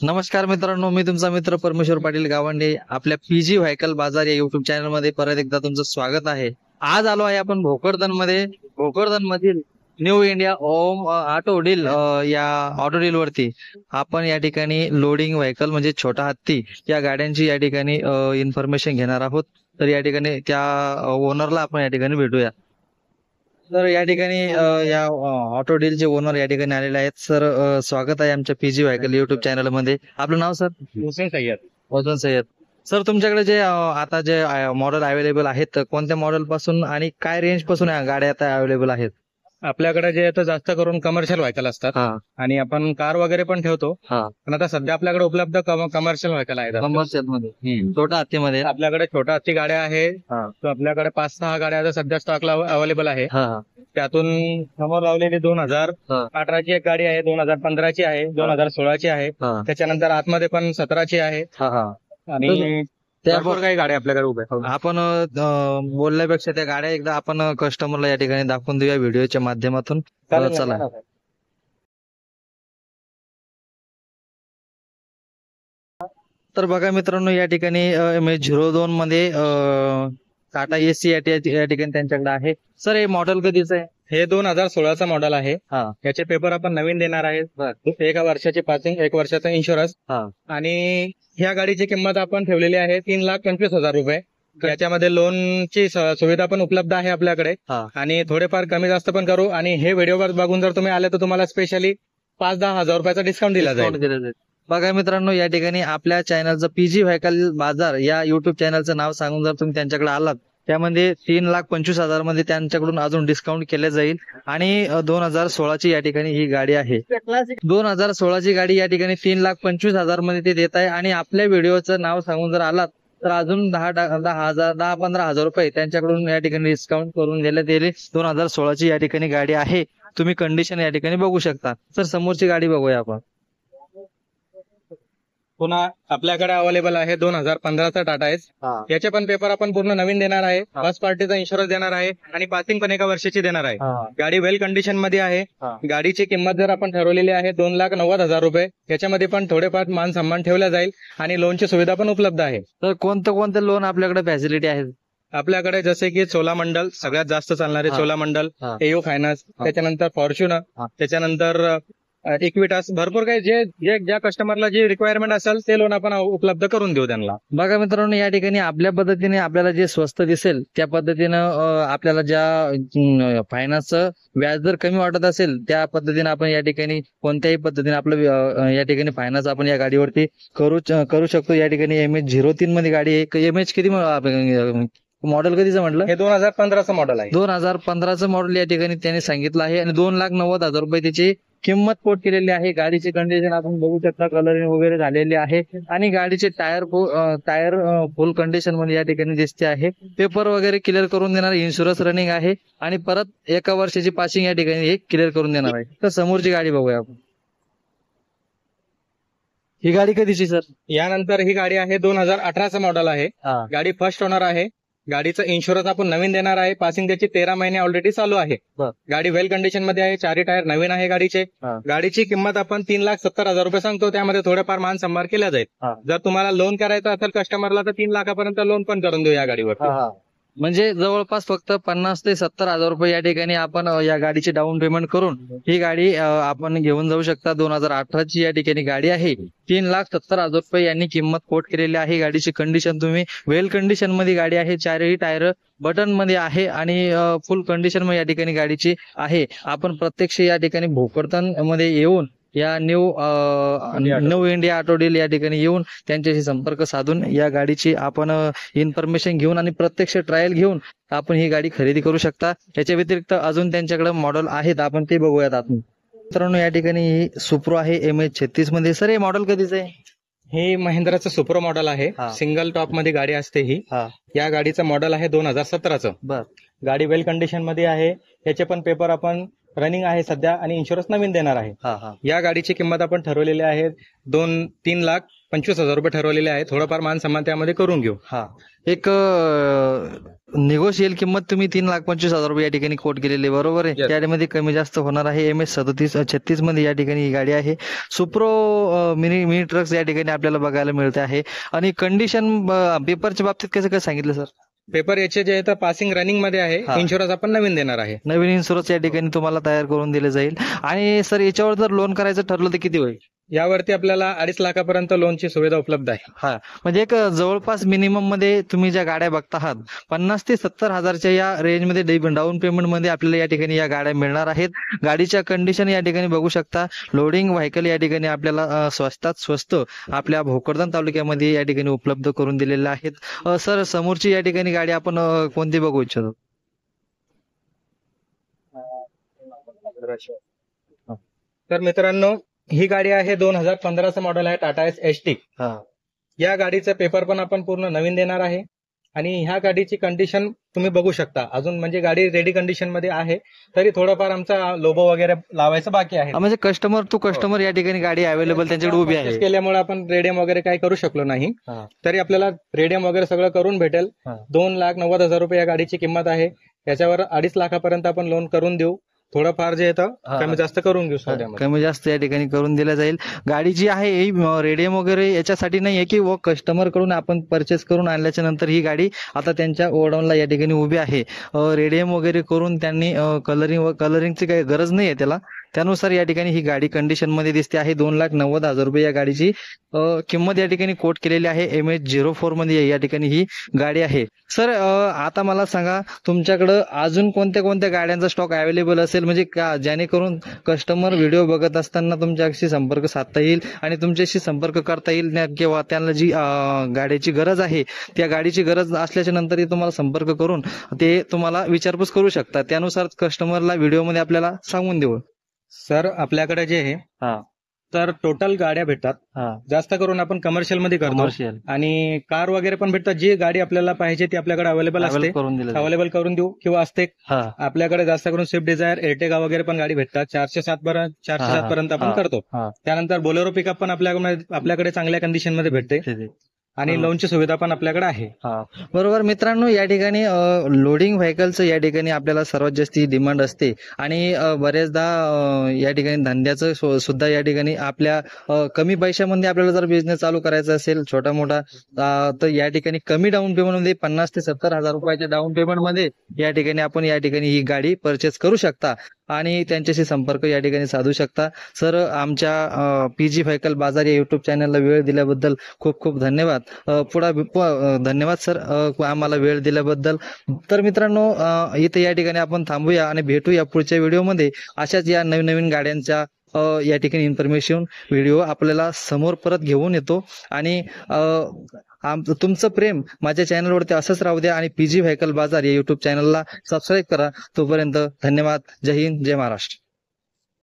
नमस्कार मित्रांनो, मी तुमचा मित्र परमेश्वर पाटील गावंडे. आपल्या पीजी व्हायकल बाजार या युट्यूब चॅनल मध्ये परत एकदा तुमचं स्वागत आहे. आज आलो आहे आपण भोकरदन मध्ये. भोकरदन मधील न्यू इंडिया ओम ऑटो डील या ऑटो डील वरती आपण या ठिकाणी लोडिंग व्हायकल म्हणजे छोटा हत्ती या गाड्यांची या ठिकाणी इन्फॉर्मेशन घेणार आहोत. तर या ठिकाणी त्या ओनरला आपण या ठिकाणी भेटूया. तर या ठिकाणी या ऑटो डीलचे ओनर या ठिकाणी आलेले आहेत. सर, स्वागत आहे आमच्या पीजी व्हायकल युट्यूब चॅनल मध्ये. आपलं नाव सर? हुसेन सय्यद. वजन सय्यद. सर, तुमच्याकडे जे आता जे मॉडेल अवेलेबल आहेत, तर कोणत्या मॉडेल पासून आणि काय रेंज पासून या गाड्या आता अवेलेबल आहेत? आपल्याकडे जे आता जास्त करून कमर्शियल व्हायकल असतात हा आणि आपण कार वगैरे पण ठेवतो. हा पण आता सध्या आपल्याकडे उपलब्ध कमर्शियल व्हायकल आहेत. कमर्शियल मध्ये छोटा हत्तीमध्ये. आपल्याकडे छोटा हत्ती गाड्या आहे. हा तो आपल्याकडे 5-6 गाड्या आता सध्या स्टॉकला अवेलेबल आहे. हा त्यातून समोर लावलेली 2018ची एक गाडी आहे, 2015ची आहे, 2016ची आहे. हा त्याच्यानंतर आतमध्ये पण 17ची आहे हा हा आणि त्या भरपूर काही गाड्या आपल्याकडे उभ्या आहेत. आपण बोलण्यापेक्षा त्या गाड्या एकदा आपण कस्टमरला या ठिकाणी दाखवून देऊया व्हिडिओच्या माध्यमातून. चालेल ना, चला. चालेल. तर बघा मित्रांनो, या ठिकाणी MH02 मध्ये टाटा एसी या ठिकाणी त्यांच्याकडे आहे. सर, हे मॉडेल कधीच आहे? हे 2016चा मॉडेल आहे. हा याचे पेपर आपण नवीन देणार आहेत. बर. 1 वर्षाची पासिंग, 1 वर्षाचा इन्शुरन्स. हा आणि ह्या गाडीची किंमत आपण ठेवलेली आहे 3,25,000 रुपये. याच्यामध्ये लोनची सुविधा पण उपलब्ध आहे आपल्याकडे हा आणि थोडेफार कमी जास्त पण करू. आणि हे व्हिडिओवर बघून जर तुम्ही आले तर तुम्हाला स्पेशली 5-10 हजार रुपयाचा डिस्काउंट दिला जाईल. डिस्काउंट दिलं जाईल. बघा मित्रांनो, या ठिकाणी आपल्या चॅनलचं पीजी व्हायकल बाजार या युट्यूब चॅनलचं नाव सांगून जर तुम्ही त्यांच्याकडे आलात, त्यामध्ये 3,25,000 मध्ये त्यांच्याकडून अजून डिस्काउंट केले जाईल. आणि 2016ची या ठिकाणी ही गाडी आहे. 2016ची गाडी या ठिकाणी 3,25,000 मध्ये ते देत आहे. आणि आपल्या व्हिडिओचं नाव सांगून जर आलात तर अजून 10-15,000 रुपये त्यांच्याकडून या ठिकाणी डिस्काउंट करून दिले. 2016ची या ठिकाणी गाडी आहे. तुम्ही कंडिशन या ठिकाणी बघू शकता. तर समोरची गाडी बघूया आपण. पुन्हा आपल्याकडे अवेलेबल आहे 2015चा टाटा एस. याचे पण पेपर आपण पूर्ण नवीन देणार आहे. फर्स्ट पार्टीचा इन्शुरन्स देणार आहे आणि पासिंग पण 1 वर्षाची देणार आहे. गाडी वेल कंडिशन मध्ये आहे. गाडीची किंमत जर आपण ठरवलेली आहे 2,90,000 रुपये. याच्यामध्ये पण थोडेफार मान सन्मान ठेवला जाईल आणि लोनची सुविधा पण उपलब्ध आहे. तर कोणते लोन आपल्याकडे फॅसिलिटी आहेत? आपल्याकडे जसे की चोलामंडल सगळ्यात जास्त चालणारे, चोलामंडल, एओ फायनान्स, त्याच्यानंतर फॉर्च्युनर, त्याच्यानंतर इक्विटास, भरपूर काही जे ज्या कस्टमरला जे रिक्वायरमेंट असेल ते लोन आपण उपलब्ध करून देऊ त्यांना. बघा मित्रांनो, या ठिकाणी आपल्या पद्धतीने आपल्याला जे स्वस्त दिसेल त्या पद्धतीनं आपल्याला ज्या फायनान्सचं व्याज जर कमी वाटत असेल त्या पद्धतीने आपण या ठिकाणी कोणत्याही पद्धतीने आपलं या ठिकाणी फायनान्स आपण या गाडीवरती करू शकतो. या ठिकाणी MH03 मध्ये गाडी आहे. MH किती मॉडेल कधीचं म्हटलं? हे 2015चं मॉडेल आहे. 2015चं मॉडेल या ठिकाणी त्यांनी सांगितलं आहे. आणि 2,90,000 रुपये त्याची किंमत कोट केलेली आहे. गाडीची कंडिशन आपण बघू शकता, कलरिंग वगैरे झालेली आहे. आणि गाडीचे टायर फुल कंडिशन मध्ये या ठिकाणी दिसते आहे. पेपर वगैरे क्लिअर करून देणार. इन्शुरन्स रनिंग आहे आणि परत 1 वर्षाची पासिंग या ठिकाणी हे क्लिअर करून देणार आहे. तर समोरची गाडी बघूया आपण. ही गाडी कधीची सर? यानंतर ही गाडी आहे 2018चं मॉडेल आहे. गाडी फर्स्ट ओनर आहे. गाडीचं इन्शुरन्स आपण नवीन देणार आहे. पासिंग त्याची 13 महिने ऑलरेडी चालू आहे. गाडी वेल कंडिशन मध्ये आहे. 4 टायर नवीन आहे गाडीचे. गाडीची किंमत आपण 3,70,000 रुपये सांगतो. त्यामध्ये थोडेफार मान सन्मान केला जाईल. जर तुम्हाला लोन करायचं असेल कस्टमरला तर 3 लाखापर्यंत लोन पण करून देऊ या गाडीवर. म्हणजे जवळपास फक्त 50,000 ते 70,000 रुपये या ठिकाणी आपण या गाडीची डाऊन पेमेंट करून ही गाडी आपण घेऊन जाऊ शकता. 2018ची या ठिकाणी गाडी आहे. 3,70,000 रुपये यांनी किंमत कोट केलेली आहे. गाडीची कंडिशन तुम्ही वेल कंडिशन मध्ये गाडी आहे. 4ही टायर बटन मध्ये आहे आणि फुल कंडिशन मध्ये या ठिकाणी गाडीची आहे. आपण प्रत्यक्ष या ठिकाणी भोकरदन मध्ये येऊन या न्यू इंडिया ऑटो डील या ठिकाणी येऊन त्यांच्याशी संपर्क साधून या गाडीची आपण इन्फॉर्मेशन घेऊन आणि प्रत्यक्ष ट्रायल घेऊन आपण ही गाडी खरेदी करू शकता. याच्या व्यतिरिक्त अजून त्यांच्याकडे मॉडेल आहेत, आपण ते बघूयात. आपण मित्रांनो, या ठिकाणी ही सुप्रो आहे MH36 मध्ये. सर, हे मॉडेल कधीच आहे? हे महिंद्राचं सुप्रो मॉडेल आहे. सिंगल टॉप मध्ये गाडी असते ही. या गाडीचं मॉडेल आहे 2017चं. बर. गाडी वेल कंडिशन मध्ये आहे. याचे पण पेपर आपण रनिंग आहे सध्या आणि इन्शुरन्स नवीन देणार आहे. हा हा या गाडीची किंमत आपण ठरवलेली आहे 3,25,000 रुपये ठरवलेले आहे. थोडंफार मान सन्मान त्यामध्ये करून घेऊ. हा एक निगोशियल किंमत तुम्ही 3,25,000 रुपये या ठिकाणी कोट केलेली आहे, बरोबर आहे. Yes. यामध्ये कमी जास्त होणार आहे. MS-3736 मध्ये या ठिकाणी ही गाडी आहे. सुप्रो मिनी ट्रक्स या ठिकाणी आपल्याला बघायला मिळते आहे. आणि कंडिशन पेपरच्या बाबतीत कसं काय सांगितलं सर? पेपर याचे जे आहे तर पासिंग रनिंग मध्ये आहे. हा. इन्शुरन्स आपण नवीन देणार आहे. नवीन इन्शुरन्स या ठिकाणी तुम्हाला तयार करून दिले जाईल. आणि सर याच्यावर जर लोन करायचं ठरलं तर किती होईल? यावरती आपल्याला 2.5 लाखापर्यंत लोनची सुविधा उपलब्ध आहे. हा म्हणजे एक जवळपास मिनिमम मध्ये तुम्ही ज्या गाड्या बघता आहात 50 ते 70 हजारच्या या रेंजमध्ये डाऊन पेमेंट मध्ये आपल्याला या ठिकाणी या गाड्या मिळणार आहेत. गाडीच्या कंडिशन या ठिकाणी बघू शकता. लोडिंग व्हेकल या ठिकाणी आपल्याला स्वस्तात स्वस्त आपल्या भोकरदन तालुक्यामध्ये या ठिकाणी उपलब्ध करून दिलेल्या आहेत. सर समोरची या ठिकाणी गाडी आपण कोणती बघू इच्छितो? तर मित्रांनो, ही गाडी आहे 2015चं मॉडेल आहे, टाटा ST. या गाडीचं पेपर पण आपण पूर्ण नवीन देणार आहे. आणि ह्या गाडीची कंडिशन तुम्ही बघू शकता. अजून म्हणजे गाडी रेडी कंडिशन मध्ये आहे, तरी थोडंफार आमचा लोगो वगैरे लावायचं बाकी आहे. म्हणजे कस्टमर टू कस्टमर या ठिकाणी गाडी अवेलेबल त्यांच्याकडे उभी आहे. Purchase केल्यामुळे आपण रेडियम वगैरे काही करू शकलो नाही, हा. तरी आपल्याला रेडियम वगैरे सगळं करून भेटेल. हा. 2,90,000 रुपये या गाडीची किंमत आहे. याच्यावर 2.5 लाखापर्यंत आपण लोन करून देऊ. थोडंफार जे येतं हा. कमी जास्त करून घेऊ सध्यामध्ये. कमी जास्त या ठिकाणी करून दिल्या जाईल. गाडी जी आहे ही रेडियम वगैरे याच्यासाठी नाहीये की कस्टमर कडून आपण परचेस करून आणल्याच्या नंतर ही गाडी आता त्यांच्या गोडाऊनला या ठिकाणी उभी आहे. रेडियम वगैरे करून त्यांनी कलरिंगची काही गरज नाहीये त्याला. त्यानुसार या ठिकाणी ही गाडी कंडिशन मध्ये दिसते आहे. 2,90,000 रुपये या गाडीची किंमत या ठिकाणी कोट केलेली आहे. MS-04 मध्ये या ठिकाणी ही गाडी आहे. सर आता मला सांगा, तुमच्याकडे अजून कोणत्या कोणत्या गाड्यांचा स्टॉक अवेलेबल असेल, म्हणजे जेणेकरून कस्टमर व्हिडिओ बघत असताना तुमच्याशी संपर्क साधता येईल आणि तुमच्याशी संपर्क करता येईल किंवा त्यांना जी गाडीची गरज आहे त्या गाडीची गरज असल्याच्या नंतर तुम्हाला संपर्क करून ते तुम्हाला विचारपूस करू शकतात. त्यानुसार कस्टमरला व्हिडिओमध्ये आपल्याला सांगून देऊ. सर आपल्याकडे जे आहे तर टोटल गाड्या भेटतात. जास्त करून आपण कमर्शियल मध्ये करतो कमर्शियल आणि कार वगैरे पण भेटतात. जी गाडी आपल्याला पाहिजे ती आपल्याकडे अवेलेबल असते, करून दिलं अवेलेबल करून देऊ किंवा असते. हा. आपल्याकडे जास्त करून स्विफ्ट डिझायर, एर्टिगा वगैरे पण गाडी भेटतात. 407 पर्यंत आपण करतो. हा. त्यानंतर बोलेरो पिकअप पण आपल्याकडे चांगल्या कंडिशन मध्ये भेटते आणि लोनची सुविधा पण आपल्याकडे आहे. बरोबर मित्रांनो, या ठिकाणी लोडिंग व्हेकलचं या ठिकाणी आपल्याला सर्वात जास्त डिमांड असते आणि बरेचदा या ठिकाणी धंद्याचं सुद्धा या ठिकाणी आपल्या कमी पैशामध्ये आपल्याला जर बिझनेस चालू करायचा असेल छोटा मोठा, तर या ठिकाणी कमी डाऊन पेमेंट मध्ये 50 ते 70 हजार रुपयाच्या डाऊन पेमेंट मध्ये या ठिकाणी आपण या ठिकाणी ही गाडी परचेस करू शकता आणि त्यांच्याशी संपर्क या ठिकाणी साधू शकता. सर आमच्या PG व्हेकल बाजार या युट्यूब चॅनलला वेळ दिल्याबद्दल खूप खूप धन्यवाद. धन्यवाद सर आम्हाला वेळ दिल्याबद्दल. तर मित्रांनो इथे या ठिकाणी आपण थांबूया आणि भेटूया पुढच्या व्हिडिओमध्ये अशाच या नवीन नवीन गाड्यांच्या या ठिकाणी इन्फॉर्मेशन व्हिडिओ आपल्याला समोर परत घेऊन येतो. आणि तुमचं प्रेम माझ्या चॅनलवरती असंच राहू द्या आणि PG व्हेकल बाजार या युट्यूब चॅनलला सबस्क्राईब करा. तोपर्यंत धन्यवाद. जय हिंद, जय महाराष्ट्र.